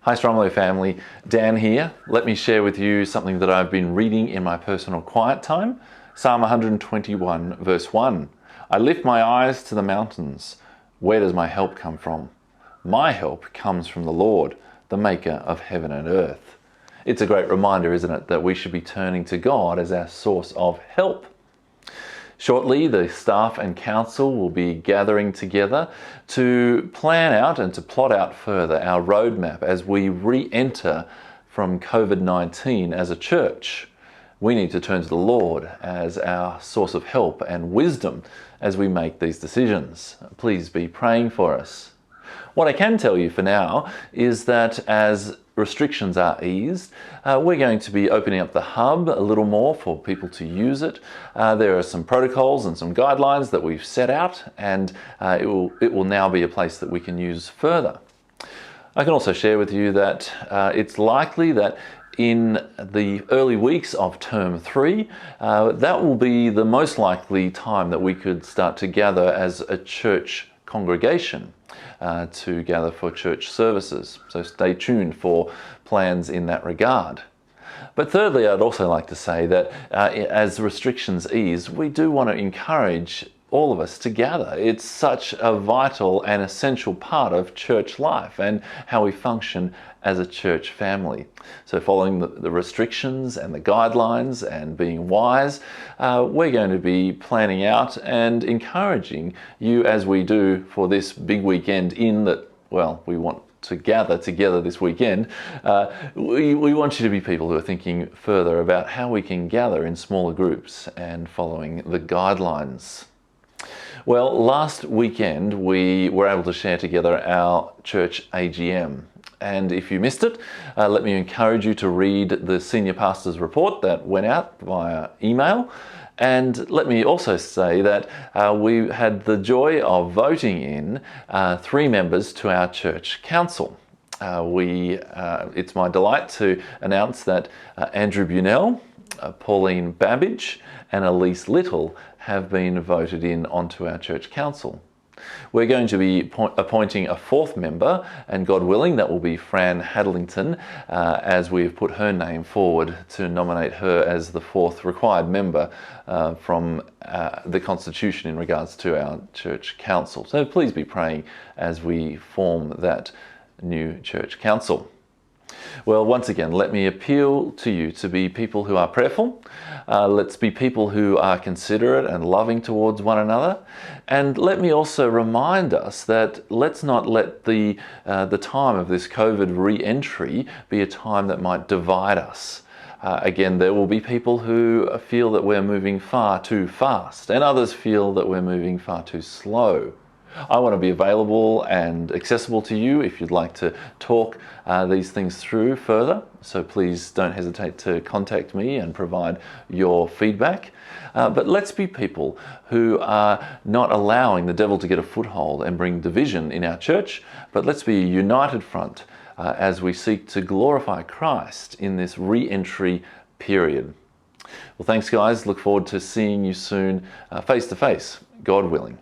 Hi Stronglow family, Dan here. Let me share with you something that I've been reading in my personal quiet time. Psalm 121 verse 1. I lift my eyes to the mountains. Where does my help come from? My help comes from the Lord, the maker of heaven and earth. It's a great reminder, isn't it, that we should be turning to God as our source of help. Shortly, the staff and council will be gathering together to plan out and to plot out further our roadmap as we re-enter from COVID-19 as a church. We need to turn to the Lord as our source of help and wisdom as we make these decisions. Please be praying for us. What I can tell you for now is that as restrictions are eased, we're going to be opening up the hub a little more for people to use it. There are some protocols and some guidelines that we've set out, and it will now be a place that we can use further. I can also share with you that it's likely that in the early weeks of term 3, that will be the most likely time that we could start to gather as a church congregation to gather for church services. So stay tuned for plans in that regard. But thirdly, I'd also like to say that as restrictions ease, we do want to encourage all of us to gather. It's such a vital and essential part of church life and how we function as a church family. So following the restrictions and the guidelines and being wise, we're going to be planning out and encouraging you as we do for this big weekend in that, well, we want to gather together this weekend. We want you to be people who are thinking further about how we can gather in smaller groups and following the guidelines. Well, last weekend we were able to share together our church AGM. And if you missed it, let me encourage you to read the senior pastor's report that went out via email. And let me also say that we had the joy of voting in 3 members to our church council. It's my delight to announce that Andrew Bunell, Pauline Babbage and Elise Little have been voted in onto our church council. We're going to be appointing a 4th member, and God willing, that will be Fran Hadlington, as we've put her name forward to nominate her as the 4th required member from the Constitution in regards to our church council. So please be praying as we form that new church council. Well, once again, let me appeal to you to be people who are prayerful. Let's be people who are considerate and loving towards one another. And let me also remind us that let's not let the time of this COVID re-entry be a time that might divide us. Again, there will be people who feel that we're moving far too fast, and others feel that we're moving far too slow. I want to be available and accessible to you if you'd like to talk these things through further. So please don't hesitate to contact me and provide your feedback. But let's be people who are not allowing the devil to get a foothold and bring division in our church, but let's be a united front as we seek to glorify Christ in this re-entry period. Well, thanks guys. Look forward to seeing you soon face to face, God willing.